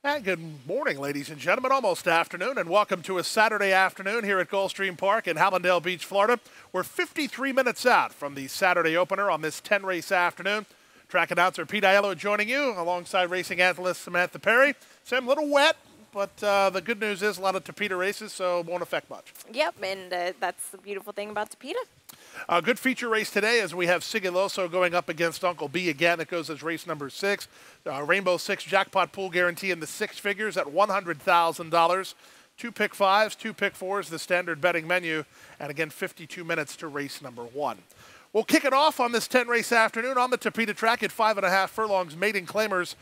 And good morning, ladies and gentlemen, almost afternoon, and welcome to a Saturday afternoon here at Gulfstream Park in Hallandale Beach, Florida. We're 53 minutes out from the Saturday opener on this 10-race afternoon. Track announcer Pete Aiello joining you alongside racing analyst Samantha Perry. Sam, a little wet, but the good news is a lot of Tapeta races, so it won't affect much. Yep, and that's the beautiful thing about Tapeta. A good feature race today as we have Sigiloso going up against Uncle B again. It goes as race number 6. Rainbow 6 jackpot pool guarantee in the 6 figures at $100,000. 2 pick 5s, 2 pick 4s, the standard betting menu, and again 52 minutes to race number 1. We'll kick it off on this 10-race afternoon on the Tapeta track at 5.5 furlongs. Maiden claimers,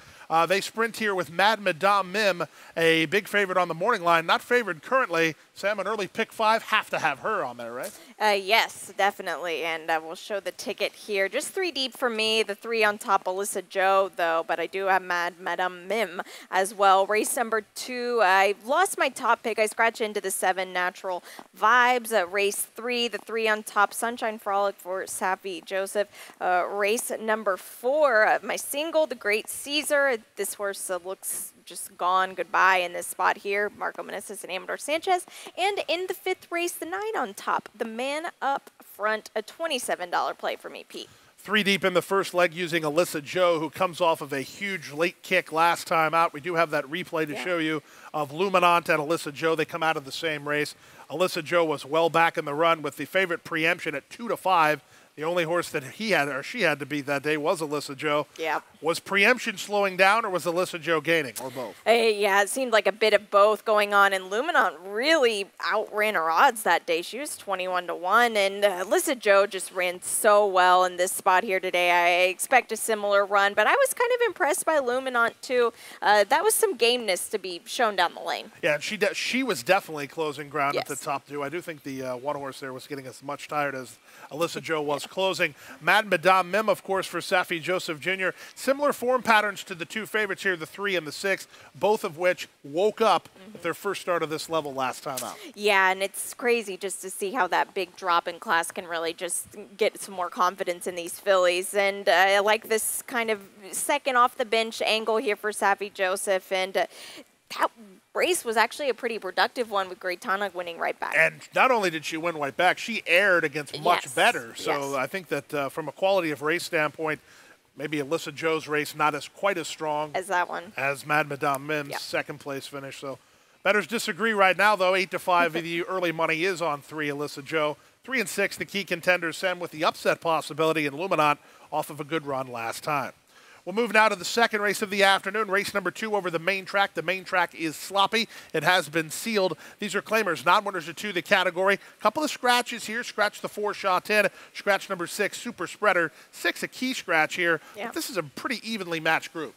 they sprint here with Mad Madame Mim, a big favorite on the morning line. Not favored currently. Sam, an early pick 5, have to have her on there, right? Yes, definitely, and we'll show the ticket here. Just 3 deep for me, the 3 on top, Alyssa Joe, though, but I do have Mad Madame Mim as well. Race number 2, I lost my top pick. I scratched into the 7 Natural Vibes. Race 3, the 3 on top, Sunshine Frolic for Safi Joseph. Race number 4, my single, the Great Caesar. This horse looks just gone goodbye in this spot here. Marco Meneses and Amador Sanchez. And in the 5th race, the 9 on top, the Man Up Front, a $27 play for me, Pete. 3 deep in the first leg using Alyssa Joe, who comes off of a huge late kick last time out. We do have that replay to show you of Luminant and Alyssa Joe. They come out of the same race. Alyssa Joe was well back in the run with the favorite Preemption at 2-5. The only horse that he had or she had to beat that day was Alyssa Joe. Yeah. Was Preemption slowing down or was Alyssa Joe gaining, or both? Yeah, it seemed like a bit of both going on, and Luminant really outran her odds that day. She was 21-1, and Alyssa Joe just ran so well in this spot here today. I expect a similar run, but I was kind of impressed by Luminant too. That was some gameness to be shown down the lane. Yeah, and she was definitely closing ground at the top too. I do think the one horse there was getting as much tired as Alyssa Joe was closing. Mad Madame Mim, of course, for Safi Joseph Jr. Similar form patterns to the 2 favorites here, the 3 and the 6, both of which woke up at their first start of this level last time out. Yeah, and it's crazy just to see how that big drop in class can really just get some more confidence in these fillies. And I like this kind of second off the bench angle here for Safi Joseph. And that race was actually a pretty productive one with Greatana winning right back. And not only did she win right back, she aired against much better. So I think that from a quality of race standpoint, maybe Alyssa Joe's race not quite as strong as that one, as Mad Madame Mim's second place finish. So bettors disagree right now, though. 8-5, the early money is on 3, Alyssa Joe. 3 and 6, the key contenders, Sam, with the upset possibility in Luminant off of a good run last time. We'll move now to the second race of the afternoon, race number 2 over the main track. The main track is sloppy. It has been sealed. These are claimers, non-winners to the category. A couple of scratches here. Scratch the 4, Shaw 10. Scratch number 6, Super Spreader. 6, a key scratch here. But this is a pretty evenly matched group.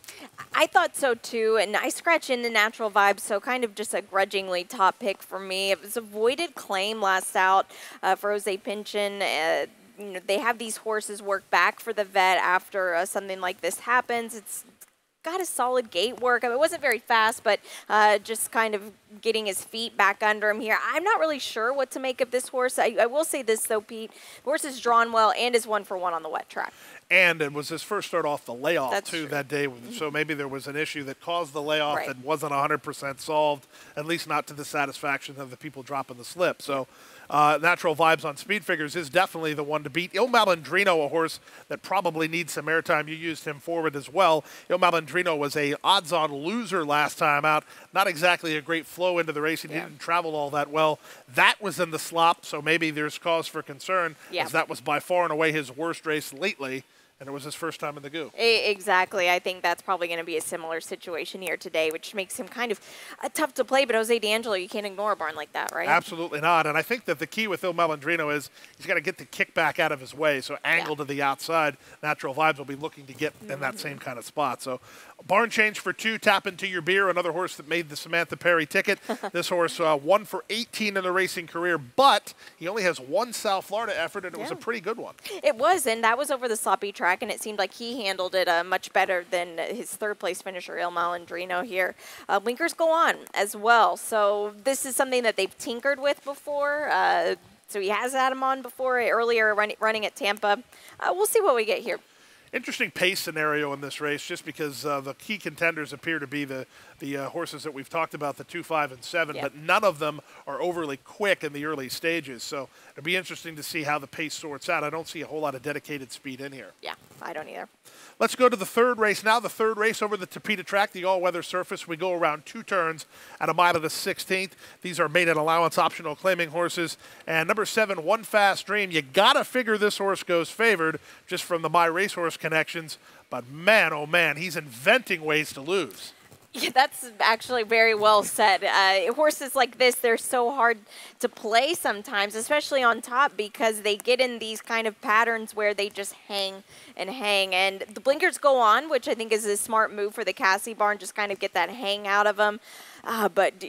I thought so too, and I scratch in the Natural Vibes, so kind of just a grudgingly top pick for me. It was a voided claim last out for Jose Pinchin. You know, they have these horses work back for the vet after something like this happens. It's got a solid gate work. I mean, it wasn't very fast, but just kind of getting his feet back under him here. I'm not really sure what to make of this horse. I will say this, though, Pete. The horse is drawn well and is 1-for-1 on the wet track. And it was his first start off the layoff, that day. Mm-hmm. So maybe there was an issue that caused the layoff that wasn't 100% solved, at least not to the satisfaction of the people dropping the slip. So Natural Vibes on speed figures is definitely the one to beat. Il Malandrino, a horse that probably needs some airtime. You used him forward as well. Il Malandrino was a odds-on loser last time out. Not exactly a great flow into the race. He didn't travel all that well. That was in the slop, so maybe there's cause for concern, as that was by far and away his worst race lately. And it was his first time in the goo. Exactly. I think that's probably going to be a similar situation here today, which makes him kind of tough to play. But Jose D'Angelo, you can't ignore a barn like that, right? Absolutely not. And I think that the key with Il Malandrino is he's got to get the kickback out of his way. So angle to the outside, Natural Vibes will be looking to get in that same kind of spot. So barn change for 2, tap into your beer. Another horse that made the Samantha Perry ticket. This horse 1 for 18 in the racing career, but he only has 1 South Florida effort, and it was a pretty good one. It was, and that was over the sloppy track. And it seemed like he handled it much better than his 3rd place finisher, Il Malandrino here. Winkers go on as well. So this is something that they've tinkered with before. So he has had him on before, earlier running at Tampa. We'll see what we get here. Interesting pace scenario in this race, just because the key contenders appear to be the horses that we've talked about, the 2, 5, and 7, but none of them are overly quick in the early stages. So it'll be interesting to see how the pace sorts out. I don't see a whole lot of dedicated speed in here. Yeah, I don't either. Let's go to the third race now. The third race over the Tapeta track, the all-weather surface. We go around 2 turns at a mile to the 16th. These are maiden allowance optional claiming horses. And number 7, One Fast Dream. You got to figure this horse goes favored just from the My Racehorse connections. But man, oh man, he's inventing ways to lose. Yeah, that's actually very well said. Horses like this, they're so hard to play sometimes, especially on top, because they get in these kind of patterns where they just hang and hang. And the blinkers go on, which I think is a smart move for the Cassie barn, just kind of get that hang out of them. But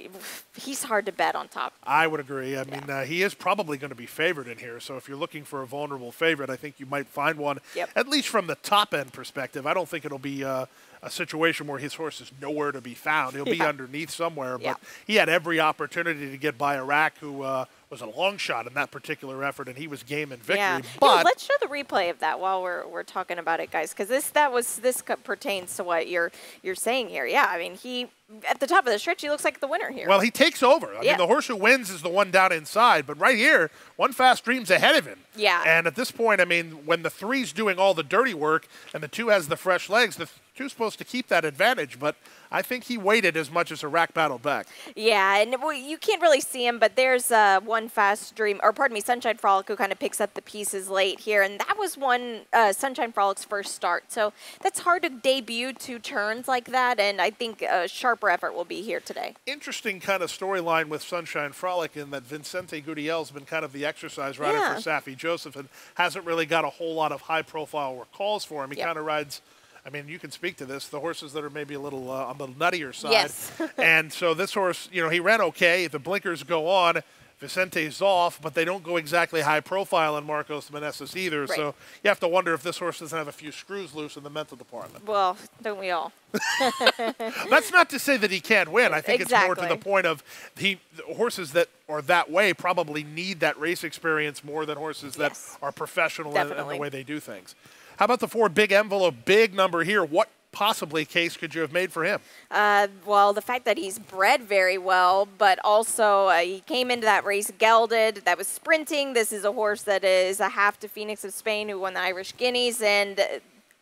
he's hard to bet on top. I would agree. I mean, he is probably going to be favored in here. So if you're looking for a vulnerable favorite, I think you might find one, at least from the top-end perspective. I don't think it'll be a situation where his horse is nowhere to be found. He'll be underneath somewhere, but he had every opportunity to get by Iraq, who was a long shot in that particular effort, and he was game in victory. Yeah. But let's show the replay of that while we're talking about it, guys, because this pertains to what you're saying here. Yeah, I mean, he at the top of the stretch, he looks like the winner here. Well, he takes over. I mean, the horse who wins is the one down inside, but right here, One Fast Dream's ahead of him. Yeah. And at this point, I mean, when the 3's doing all the dirty work and the 2 has the fresh legs, the 2's supposed to keep that advantage, but I think he waited as much as Iraq battled back. Yeah, and you can't really see him, but there's One Fast Dream, or pardon me, Sunshine Frolic, who kind of picks up the pieces late here, and that was Sunshine Frolic's first start. So that's hard to debut 2 turns like that, and I think a sharper effort will be here today. Interesting kind of storyline with Sunshine Frolic in that Vincente Gutiel's been kind of the exercise rider for Saffie Joseph and hasn't really got a whole lot of high-profile calls for him. He kind of rides, I mean, you can speak to this, the horses that are maybe a little on the nuttier side. Yes. And so this horse, you know, he ran okay. The blinkers go on. Vicente's off, but they don't go exactly high profile in Marcos Meneses either. Right. So you have to wonder if this horse doesn't have a few screws loose in the mental department. Well, don't we all? That's not to say that he can't win. I think it's more to the point of the horses that are that way probably need that race experience more than horses that are professional in the way they do things. How about the 4 big envelope, big number here? What possibly case could you have made for him? Well, the fact that he's bred very well, but also he came into that race gelded. That was sprinting. This is a horse that is a half to Phoenix of Spain, who won the Irish Guineas, and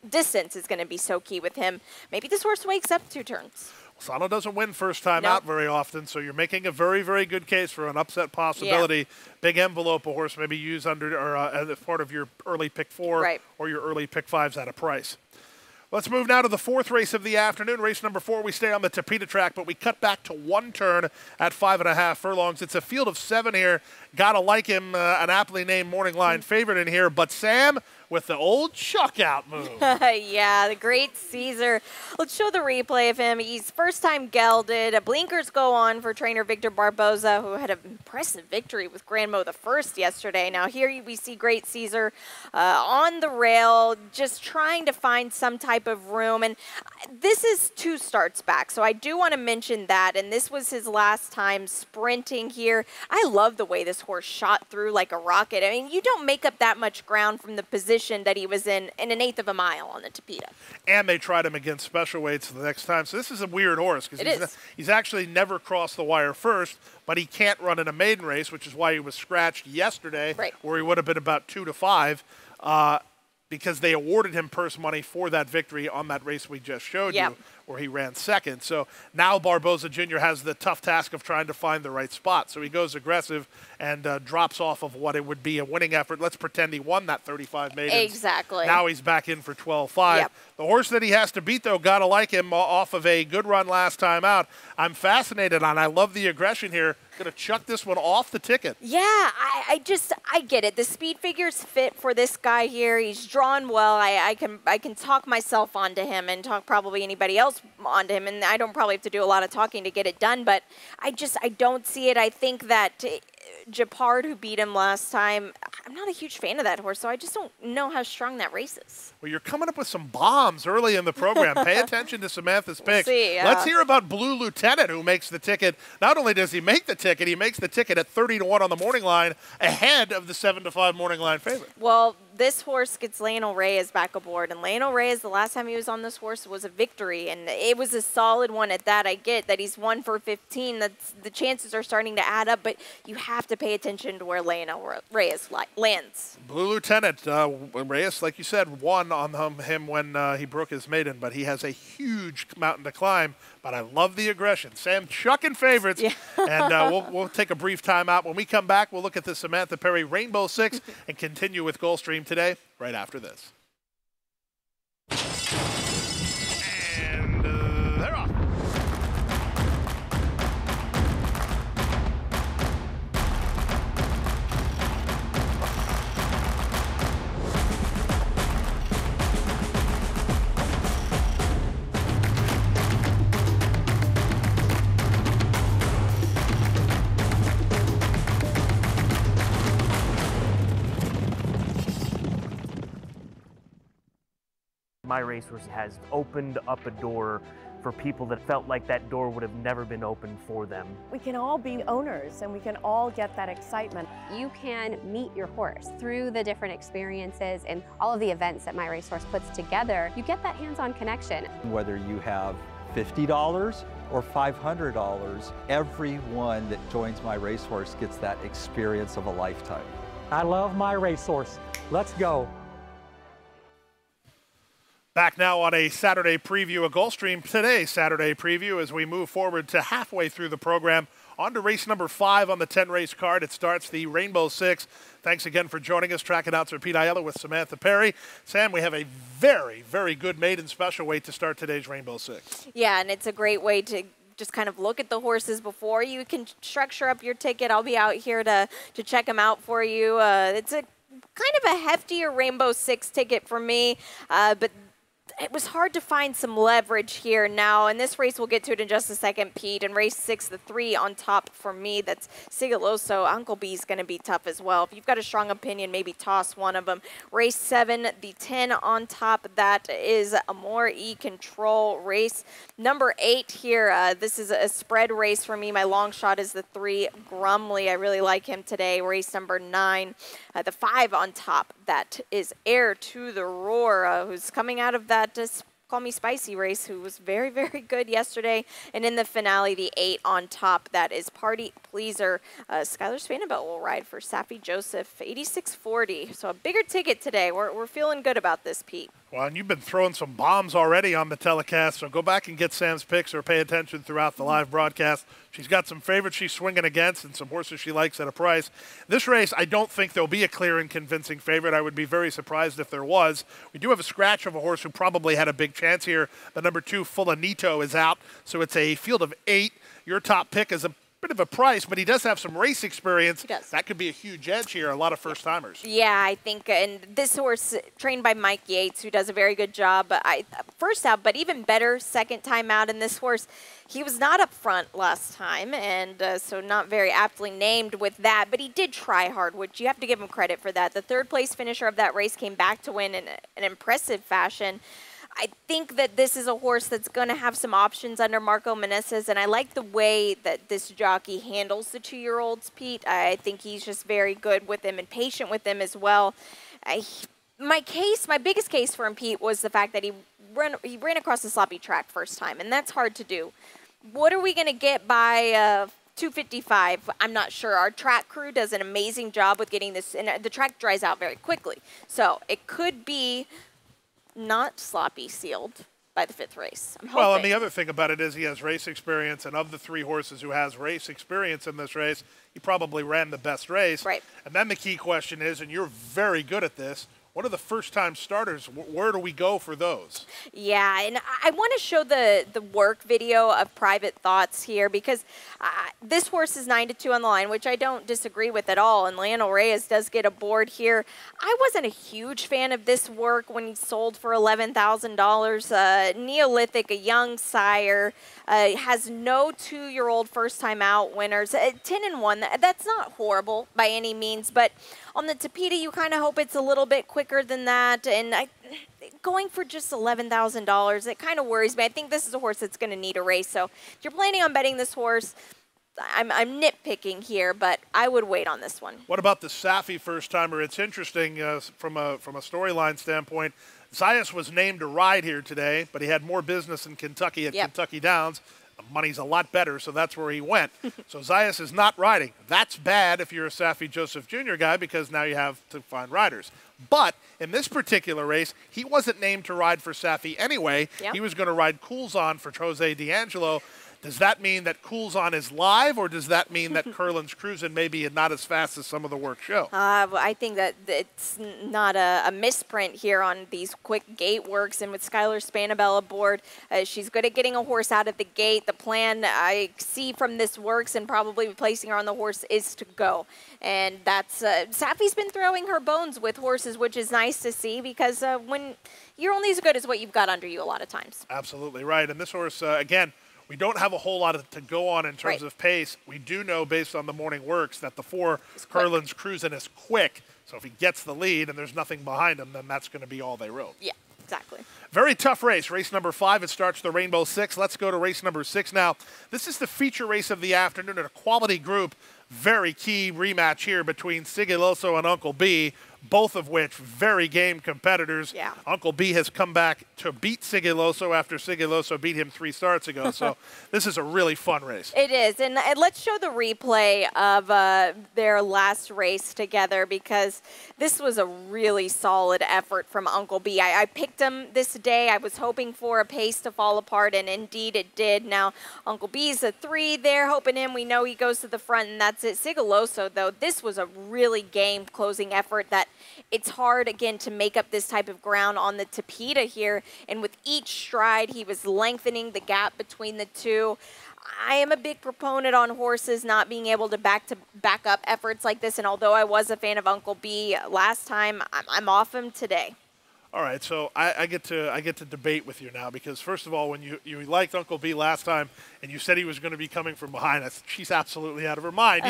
distance is going to be so key with him. Maybe this horse wakes up 2 turns. Sano doesn't win first time out very often, so you're making a very, very good case for an upset possibility. Big envelope, a horse maybe use under or as part of your early pick 4 or your early pick 5s at a price. Let's move now to the 4th race of the afternoon. Race number 4, we stay on the Tapeta track, but we cut back to 1 turn at 5.5 furlongs. It's a field of 7 here. Gotta like him, an aptly named Morning Line favorite in here. But Sam, with the old chuck-out move. Yeah, the great Caesar. Let's show the replay of him. He's first time gelded. Blinkers go on for trainer Victor Barboza, who had an impressive victory with Grandmo the First yesterday. Now here we see great Caesar on the rail, just trying to find some type of room. And this is 2 starts back, so I do want to mention that. And this was his last time sprinting here. I love the way this horse shot through like a rocket. I mean, you don't make up that much ground from the position that he was in an 1/8 of a mile on the Tapeta. And they tried him against special weights the next time. So this is a weird horse because he's actually never crossed the wire first, but he can't run in a maiden race, which is why he was scratched yesterday, where he would have been about 2 to 5. Because they awarded him purse money for that victory on that race we just showed you, where he ran second. So now Barboza Jr. has the tough task of trying to find the right spot. So he goes aggressive and drops off of what it would be a winning effort. Let's pretend he won that 35 maidens. Exactly. Now he's back in for 12.5. The horse that he has to beat, though, gotta like him off of a good run last time out. I'm fascinated on. I love the aggression here. Going to chuck this one off the ticket. Yeah, I get it. The speed figures fit for this guy here. He's drawn well. I can talk myself onto him and talk probably anybody else onto him, and I don't probably have to do a lot of talking to get it done, but I don't see it. I think that Japard, who beat him last time, I'm not a huge fan of that horse, so I just don't know how strong that race is. Well, you're coming up with some bombs early in the program. Pay attention to Samantha's picks. See, Let's hear about Blue Lieutenant, who makes the ticket. Not only does he make the ticket, he makes the ticket at 30 to 1 on the morning line, ahead of the 7 to 5 morning line favorite. Well, this horse gets Lionel Reyes back aboard. And Lionel Reyes, the last time he was on this horse was a victory. And it was a solid one at that. I get that he's 1 for 15. That's, the chances are starting to add up. But you have to pay attention to where Lionel Reyes lands. Blue Lieutenant, Reyes, like you said, won on him when he broke his maiden. But he has a huge mountain to climb. But I love the aggression. Sam chucking favorites. Yeah. And we'll take a brief time out. When we come back, we'll look at the Samantha Perry Rainbow Six and continue with Gulfstream today, right after this. And they're off. My racehorse has opened up a door for people that felt like that door would have never been opened for them. We can all be owners and we can all get that excitement. You can meet your horse through the different experiences and all of the events that My Racehorse puts together. You get that hands-on connection. Whether you have $50 or $500, everyone that joins My Racehorse gets that experience of a lifetime. I love My Racehorse. Let's go. Back now on a Saturday preview of Gulfstream. Today's Saturday preview as we move forward to halfway through the program. On to race number 5 on the 10-race card. It starts the Rainbow Six. Thanks again for joining us. Track announcer Pete Aiello with Samantha Perry. Sam, we have a very, very good maiden special weight to start today's Rainbow Six. Yeah, and it's a great way to just kind of look at the horses before you can structure up your ticket. I'll be out here to check them out for you. It's a kind of a heftier Rainbow Six ticket for me, but it was hard to find some leverage here now. In this race, we'll get to it in just a second, Pete. And race 6, the 3 on top for me, that's Sigaloso. Uncle B's going to be tough as well. If you've got a strong opinion, maybe toss one of them. Race 7, the 10 on top, that is Amor E Control. Race number 8 here, this is a spread race for me. My long shot is the 3, Grumley. I really like him today. Race number 9, the 5 on top, that is Heir to the Roar, who's coming out of that Call Me Spicy race, who was very, very good yesterday. And in the finale, the 8 on top, that is Party Pleaser. Skylar Spanabelt will ride for Safi Joseph, 86.40. So a bigger ticket today. We're feeling good about this, Pete. Well, and you've been throwing some bombs already on the telecast, so go back and get Sam's picks or pay attention throughout the live broadcast. She's got some favorites she's swinging against and some horses she likes at a price. This race, I don't think there'll be a clear and convincing favorite. I would be very surprised if there was. We do have a scratch of a horse who probably had a big chance here. The number 2, Fulanito, is out, so it's a field of 8. Your top pick is a bit of a price, but he does have some race experience. He does. That could be a huge edge here, a lot of first-timers. Yeah, I think, and this horse trained by Mike Yates, who does a very good job. First out, but even better second time out. And this horse, he was not up front last time, and so not very aptly named with that, but he did try hard, which you have to give him credit for that. The third-place finisher of that race came back to win in an impressive fashion. I think that this is a horse that's going to have some options under Marco Meneses, and I like the way that this jockey handles the 2-year-olds, Pete. I think he's just very good with them and patient with them as well. My biggest case for him, Pete, was the fact that he ran across the sloppy track first time, and that's hard to do. What are we going to get by 255? I'm not sure. Our track crew does an amazing job with getting this, and the track dries out very quickly. So it could be not sloppy sealed by the 5th race. I'm hoping. Well, and the other thing about it is he has race experience, and of the 3 horses who has race experience in this race, he probably ran the best race. Right. And then the key question is, and you're very good at this, what are the first-time starters? Where do we go for those? Yeah, and I want to show the work video of Private Thoughts here because this horse is 9-2 on the line, which I don't disagree with at all, and Lionel Reyes does get aboard here. I wasn't a huge fan of this work when he sold for $11,000. Neolithic, a young sire, has no 2-year-old first-time out winners. 10-1, that's not horrible by any means, but on the Tapeta, you kind of hope it's a little bit quicker than that, and going for just $11,000, it kind of worries me. I think this is a horse that's going to need a race, so if you're planning on betting this horse, I'm nitpicking here, but I would wait on this one. What about the Safi first-timer? It's interesting from a storyline standpoint. Zayas was named to ride here today, but he had more business in Kentucky at Kentucky Downs. The money's a lot better, so that's where he went. So Zayas is not riding. That's bad if you're a Safi Joseph Jr. guy, because now you have to find riders. But in this particular race, he wasn't named to ride for Safi anyway. Yep. He was going to ride Coulson for Jose D'Angelo. Does that mean that Coulson is live, or does that mean that Curlin's cruising maybe not as fast as some of the work show? I think that it's not a misprint here on these quick gate works, and with Skylar Spanabel aboard, she's good at getting a horse out of the gate. The plan I see from this works and probably placing her on the horse is to go. And that's Safi's been throwing her bones with horses, which is nice to see, because when you're only as good as what you've got under you a lot of times. Absolutely right. And this horse, again, we don't have a whole lot to go on in terms of pace. We do know, based on the morning works, that the 4 Curlin's cruising is quick. So if he gets the lead and there's nothing behind him, then that's going to be all they rode. Yeah, exactly. Very tough race. Race number 5, it starts the Rainbow 6. Let's go to race number 6 now. This is the feature race of the afternoon at a quality group. Very key rematch here between Sigiloso and Uncle B, both of which very game competitors. Yeah. Uncle B has come back to beat Sigiloso after Sigiloso beat him 3 starts ago. So this is a really fun race. It is. And let's show the replay of their last race together, because this was a really solid effort from Uncle B. I picked him this day. I was hoping for a pace to fall apart, and indeed it did. Now, Uncle B's a 3 there, hoping him. We know he goes to the front, and that's it. Sigiloso, though, this was a really game-closing effort that it's hard, again, to make up this type of ground on the Tapeta here. And with each stride, he was lengthening the gap between the two. I am a big proponent on horses not being able to back up efforts like this. And although I was a fan of Uncle B last time, I'm off him today. All right, so I get to debate with you now, because first of all, when you liked Uncle B last time and you said he was going to be coming from behind us, she's absolutely out of her mind.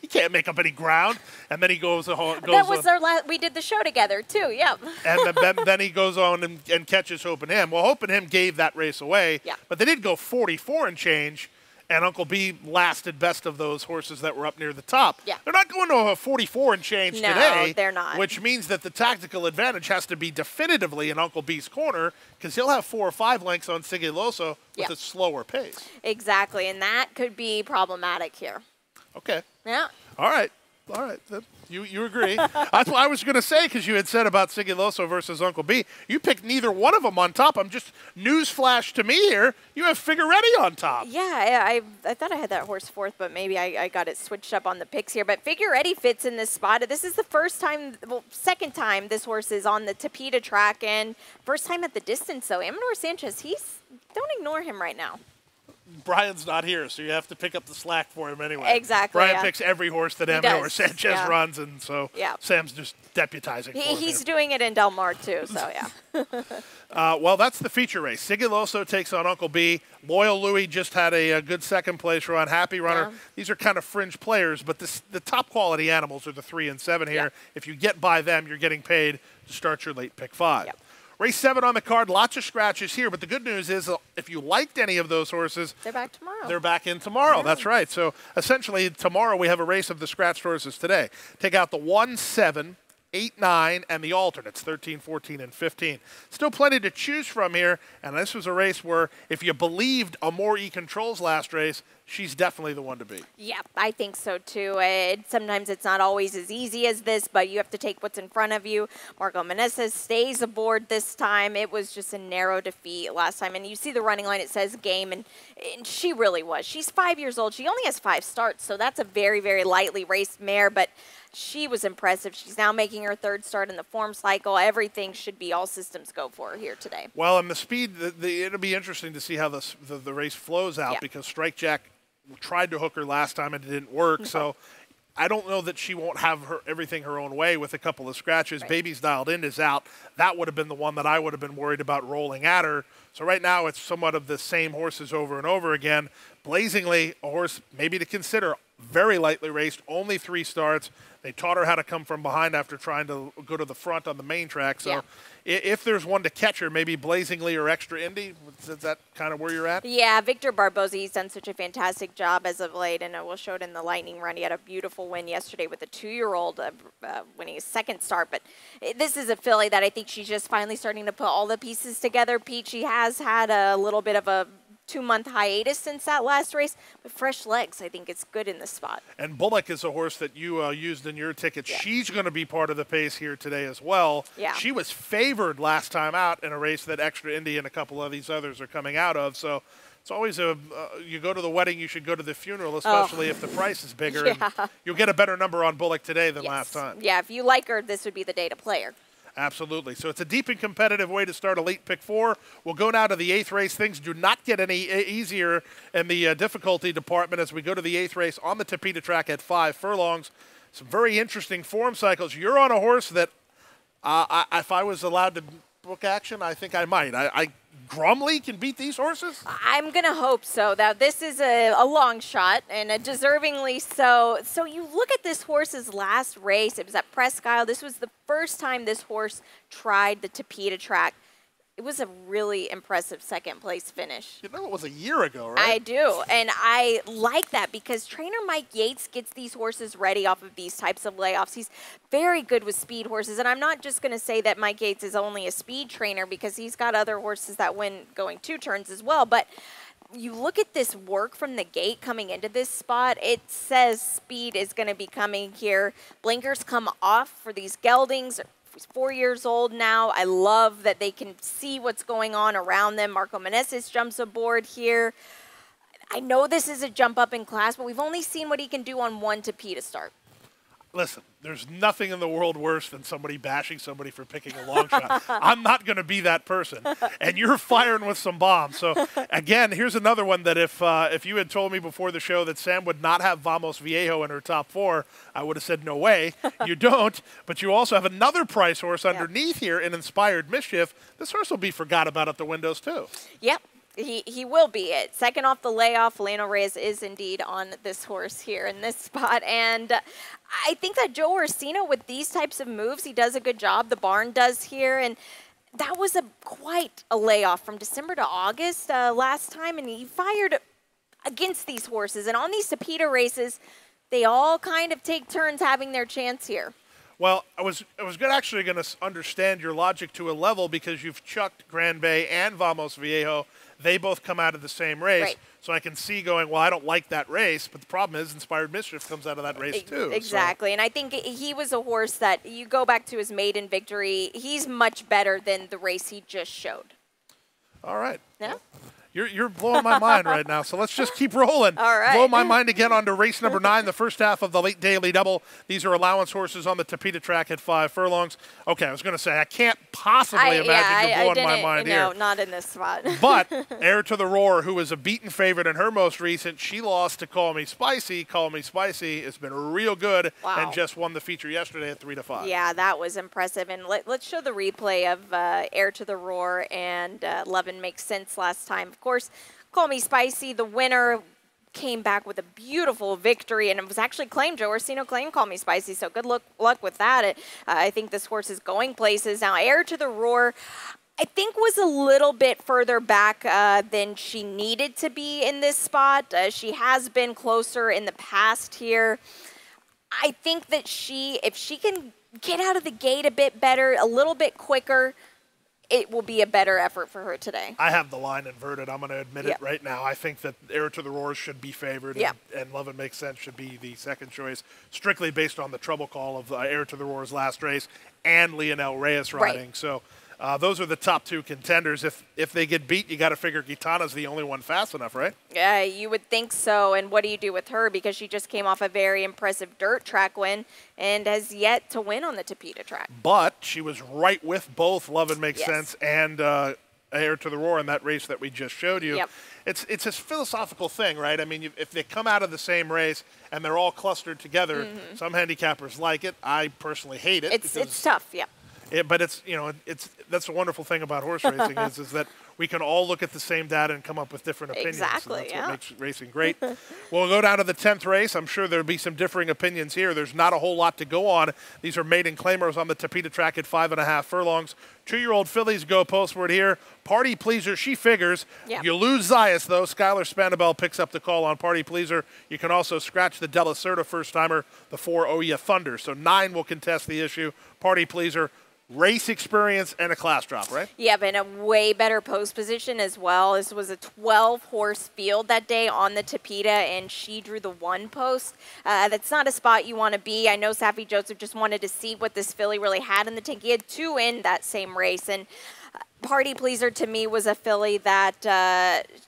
He can't make up any ground, and then he goes that was our last. We did the show together too. Yep. And then he goes on and catches Hope and Him. Well, Hope and Him gave that race away, but they did go 44 and change. And Uncle B lasted best of those horses that were up near the top. Yeah. They're not going to a 44 and change today. No, they're not. Which means that the tactical advantage has to be definitively in Uncle B's corner, because he'll have 4 or 5 lengths on Sigiloso with a slower pace. Exactly, and that could be problematic here. Okay. Yeah. All right. You agree. That's what I was going to say, because you had said about Sigiloso versus Uncle B. You picked neither one of them on top. I'm just newsflash to me here. You have Figueretti on top. Yeah, I thought I had that horse 4th, but maybe I got it switched up on the picks here. But Figueretti fits in this spot. This is the first time, well, second time this horse is on the Tapeta track, and first time at the distance, though. Amador Sanchez, don't ignore him right now. Brian's not here, so you have to pick up the slack for him anyway. Exactly. Brian picks every horse that Amador Sanchez runs, and so Sam's just deputizing for him. He's doing it in Del Mar, too, so yeah. Well, that's the feature race. Sigiloso takes on Uncle B. Loyal Louis just had a good second-place run. Happy Runner. Yeah. These are kind of fringe players, but the top-quality animals are the 3 and 7 here. Yeah. If you get by them, you're getting paid to start your late pick 5. Yep. Race 7 on the card, lots of scratches here, but the good news is if you liked any of those horses, they're back tomorrow. They're back in tomorrow. Yeah. That's right. So essentially tomorrow we have a race of the scratched horses today. Take out the 1, 7, 8, 9, and the alternates, 13, 14, and 15. Still plenty to choose from here, and this was a race where if you believed Amore Control's last race, she's definitely the one to beat. Yeah, I think so too. Sometimes it's not always as easy as this, but you have to take what's in front of you. Marco Meneses stays aboard this time. It was just a narrow defeat last time. And you see the running line, it says game, and she really was. She's 5 years old. She only has 5 starts, so that's a very, very lightly raced mare, but she was impressive. She's now making her 3rd start in the form cycle. Everything should be all systems go for her here today. Well, and the speed, it'll be interesting to see how the race flows out, because Strike Jack tried to hook her last time and it didn't work. No. So I don't know that she won't have everything her own way with a couple of scratches. Right. Baby's Dialed In is out. That would have been the one that I would have been worried about rolling at her. So right now it's somewhat of the same horses over and over again. Blazingly, a horse maybe to consider. very lightly raced, only 3 starts. They taught her how to come from behind after trying to go to the front on the main track. So if there's one to catch her, maybe Blazingly or Extra Indy, is that kind of where you're at? Yeah, Victor Barbosa, he's done such a fantastic job as of late, and we'll show it in the Lightning Run. He had a beautiful win yesterday with a 2-year-old winning his second start. But this is a filly that I think she's just finally starting to put all the pieces together. Pete, she has had a little bit of a 2-month hiatus since that last race, but fresh legs, I think it's good in this spot. And Bullock is a horse that you used in your ticket. Yeah. She's going to be part of the pace here today as well. Yeah. She was favored last time out in a race that Extra Indy and a couple of these others are coming out of. So it's always you go to the wedding, you should go to the funeral, especially if the price is bigger. Yeah. And you'll get a better number on Bullock today than last time. Yeah, if you like her, this would be the day to play her. Absolutely. So it's a deep and competitive way to start a late pick 4. We'll go now to the 8th race. Things do not get any easier in the difficulty department as we go to the 8th race on the Tapeta track at 5 furlongs. Some very interesting form cycles. You're on a horse that, if I was allowed to book action, I think I might. Grumley can beat these horses? I'm going to hope so. Now, this is a long shot, and deservingly so. So you look at this horse's last race. It was at Presque Isle. This was the first time this horse tried the Tapeta track. It was a really impressive second-place finish. You know, it was a year ago, right? I do, and I like that because trainer Mike Yates gets these horses ready off of these types of layoffs. He's very good with speed horses, and I'm not just going to say that Mike Yates is only a speed trainer because he's got other horses that win going 2 turns as well, but you look at this work from the gate coming into this spot, it says speed is going to be coming here. Blinkers come off for these geldings. He's 4 years old now. I love that they can see what's going on around them. Marco Meneses jumps aboard here. I know this is a jump up in class, but we've only seen what he can do on one Tapeta start. Listen, there's nothing in the world worse than somebody bashing somebody for picking a long shot. I'm not going to be that person. And you're firing with some bombs. So, again, here's another one that if you had told me before the show that Sam would not have Vamos Viejo in her top 4, I would have said no way. You don't. But you also have another price horse underneath here in Inspired Mischief. This horse will be forgot about at the windows, too. Yep. He will be it. Second off the layoff, Leno Reyes is indeed on this horse here in this spot. And I think that Joe Orsino, with these types of moves, he does a good job. The barn does here. And that was quite a layoff from December to August last time. And he fired against these horses. And on these Tapeta races, they all kind of take turns having their chance here. Well, I was actually going to understand your logic to a level because you've chucked Grand Bay and Vamos Viejo. They both come out of the same race. Right. So I can see going, well, I don't like that race. But the problem is Inspired Mischief comes out of that race too. Exactly. So. And I think he was a horse that you go back to his maiden victory. He's much better than the race he just showed. All right. Yeah. Well, you're blowing my mind right now, so let's just keep rolling. All right. Blow my mind again on to race number 9, the first half of the late daily double. These are allowance horses on the Tapeta track at 5 furlongs. Okay, I was going to say, I can't possibly imagine you're blowing my mind here. No, not in this spot. But Heir to the Roar, who was a beaten favorite in her most recent, she lost to Call Me Spicy. Call Me Spicy has been real good and just won the feature yesterday at 3-5. Yeah, that was impressive. And let's show the replay of Heir to the Roar and Love and Make Sense last time. Of course, Call Me Spicy, the winner, came back with a beautiful victory, and it was actually claimed. Joe Orsino claimed Call Me Spicy, so good luck with that. I think this horse is going places. Now, Heir to the Roar, I think, was a little bit further back than she needed to be in this spot. She has been closer in the past here. I think that if she can get out of the gate a bit better, a little bit quicker, it will be a better effort for her today. I have the line inverted. I'm going to admit it right now. I think that Heir to the Roar should be favored, and Love and Make Sense should be the second choice, strictly based on the trouble call of Heir to the Roar's last race and Lionel Reyes riding. Right. So those are the top 2 contenders. If they get beat, you got to figure Gitana's the only one fast enough, right? Yeah, you would think so. And what do you do with her? Because she just came off a very impressive dirt track win and has yet to win on the Tapeta track. But she was right with both Love and Make Sense and Heir to the Roar in that race that we just showed you. Yep. It's a philosophical thing, right? I mean, if they come out of the same race and they're all clustered together, some handicappers like it. I personally hate it. It's tough, yeah. But it's, you know, that's the wonderful thing about horse racing is that we can all look at the same data and come up with different opinions. Exactly, And that's yeah. what makes racing great. We'll go down to the 10th race. I'm sure there'll be some differing opinions here. There's not a whole lot to go on. These are maiden claimers on the Tapeta track at 5.5 furlongs. 2-year-old fillies go postward here. Party Pleaser, she figures. Yeah. You lose Zayas, though. Skylar Spanabel picks up the call on Party Pleaser. You can also scratch the Della Certa first-timer, the 4 Oya Thunder. So 9 will contest the issue. Party Pleaser, race experience, and a class drop, right? Yeah, but in a way better post position as well. This was a 12-horse field that day on the Tapeta, and she drew the 1 post. That's not a spot you want to be. I know Safi Joseph just wanted to see what this filly really had in the tank. He had 2 in that same race, and Party Pleaser to me was a filly that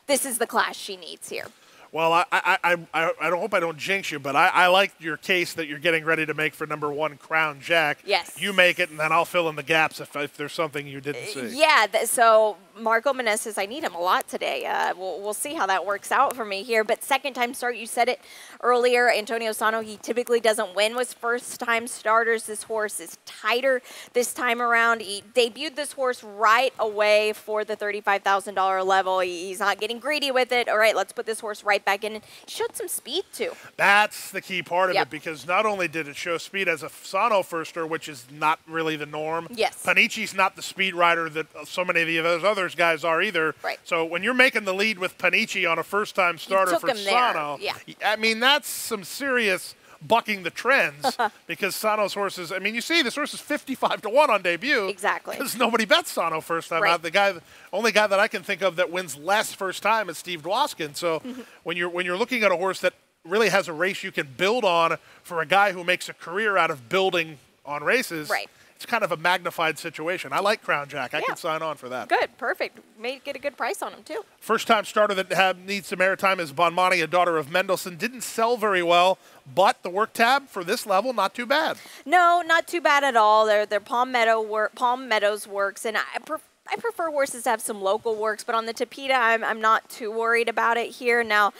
this is the class she needs here. Well, I don't hope I don't jinx you, but I like your case that you're getting ready to make for number 1, Crown Jack. Yes. You make it, and then I'll fill in the gaps if there's something you didn't see. Yeah, so Marco Meneses, I need him a lot today. We'll see how that works out for me here. But second time start, you said it earlier, Antonio Sano, he typically doesn't win with first-time starters. This horse is tighter this time around. He debuted this horse right away for the $35,000 level. He's not getting greedy with it. All right, let's put this horse right back in. And he showed some speed, too. That's the key part of Yep. it, because not only did it show speed as a Sano firster, which is not really the norm. Yes. Panici's not the speed rider that so many of those other guys are either. Right. So when you're making the lead with Panici on a first-time starter took for him there, Sano, yeah. I mean, that's some serious bucking the trends because Sano's horses, I mean, you see this horse is 55-1 on debut. Exactly. Because nobody bets Sano first time Right. out. The only guy that I can think of that wins less first time is Steve Dwoskin. So when you're looking at a horse that really has a race you can build on for a guy who makes a career out of building on races, Right. it's kind of a magnified situation. I like Crown Jack. I Yeah. can sign on for that. Good, perfect. May get a good price on him, too. First-time starter that needs some airtime is Bonmani, a daughter of Mendelssohn. Didn't sell very well, but the work tab for this level, not too bad. No, not too bad at all. Their Palm Meadows works, and I prefer horses to have some local works, but on the Tapeta, I'm not too worried about it here. Now,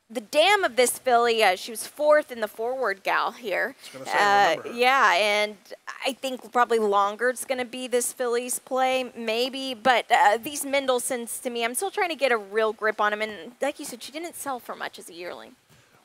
the dam of this filly, she was 4th in the forward gal here. I was gonna say, I remember her. Yeah, and I think probably longer it's going to be this filly's play, maybe. But these Mendelssohns, to me, I'm still trying to get a real grip on them. And like you said, she didn't sell for much as a yearling.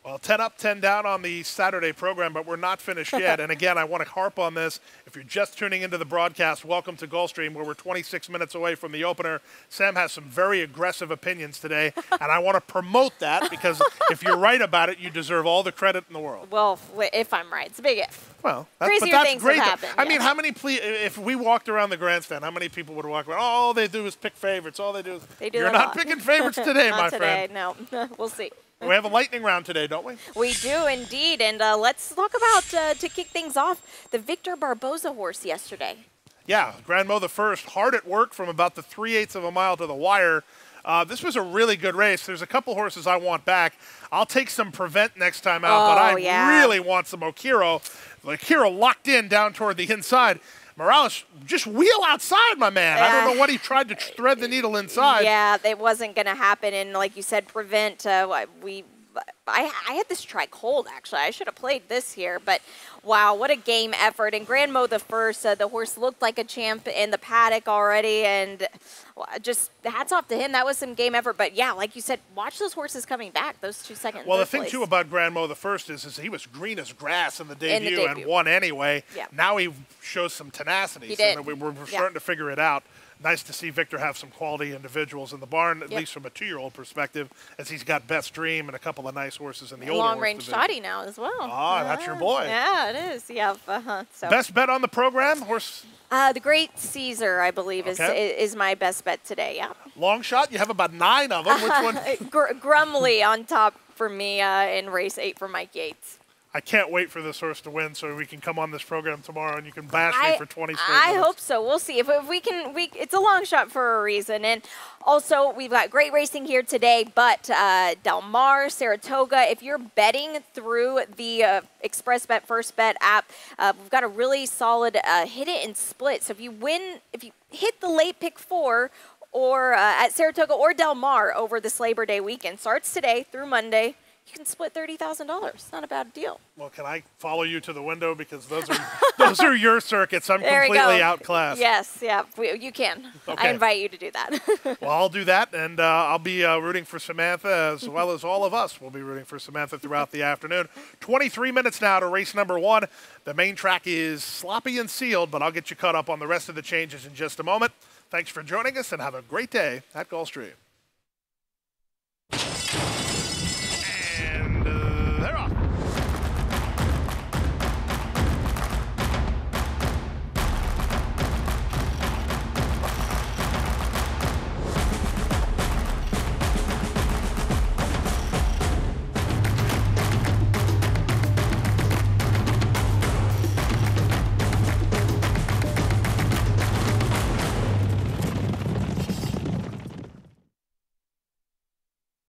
Well, 10 up, 10 down on the Saturday program, but we're not finished yet. And again, I want to harp on this. If you're just tuning into the broadcast, welcome to Gulfstream, where we're 26 minutes away from the opener. Sam has some very aggressive opinions today, and I want to promote that because if you're right about it, you deserve all the credit in the world. Well, if I'm right. It's a big if. Well, Crazier but that's things great. have happened, I mean, yeah. how many if we walked around the grandstand, how many people would walk around? Oh, all they do is pick favorites. All they do is They do you're a not lot. picking favorites today, Not my today, friend. no. We'll see. We have a lightning round today, don't we? We do indeed, and let's talk about, to kick things off, the Victor Barboza horse yesterday. Yeah, Grand Mo the first, hard at work from about the 3/8 of a mile to the wire. This was a really good race. There's a couple horses I want back. I'll take some Prevent next time out, but I really want some Okiro. Okiro locked in down toward the inside. Morales, just wheel outside, my man. I don't know what he tried to thread the needle inside. Yeah, it wasn't going to happen, and like you said, Prevent, I had this track cold, actually. I should have played this here, but wow, what a game effort. And Grand Mo the first, the horse looked like a champ in the paddock already, and just hats off to him. That was some game effort. But yeah, like you said, watch those horses coming back, those 2 seconds. Well, the thing, too, about Grand Mo the first is he was green as grass in the debut, and debut. won anyway. Yeah. Now he shows some tenacity. He did. So we're starting to figure it out. Nice to see Victor have some quality individuals in the barn, at least from a 2-year-old perspective, as he's got Best Dream and a couple of nice horses in the older Long horse range division. shoddy now as well. Ah, that's your boy. Yeah, it is. Yeah. So. Best bet on the program? Horse The Great Caesar, I believe, Okay. is my best bet today. Yeah. long shot? You have about 9 of them. Which one? Grumley on top for me in race 8 for Mike Yates. I can't wait for this horse to win so we can come on this program tomorrow and you can bash me for 20 straight I minutes. hope so. We'll see. If we can, it's a long shot for a reason. And also, we've got great racing here today, but Del Mar, Saratoga, if you're betting through the Express Bet First Bet app, we've got a really solid hit it and split. So if you hit the late pick 4 or at Saratoga or Del Mar over this Labor Day weekend, starts today through Monday, you can split $30,000. It's not a bad deal. Well, can I follow you to the window because those are those are your circuits? I'm There we completely go. outclassed. Yes, yeah, you can. Okay. I invite you to do that. Well, I'll do that, and I'll be rooting for Samantha as well as all of us will be rooting for Samantha throughout the afternoon. 23 minutes now to race number 1. The main track is sloppy and sealed, but I'll get you caught up on the rest of the changes in just a moment. Thanks for joining us, and have a great day at Gulfstream.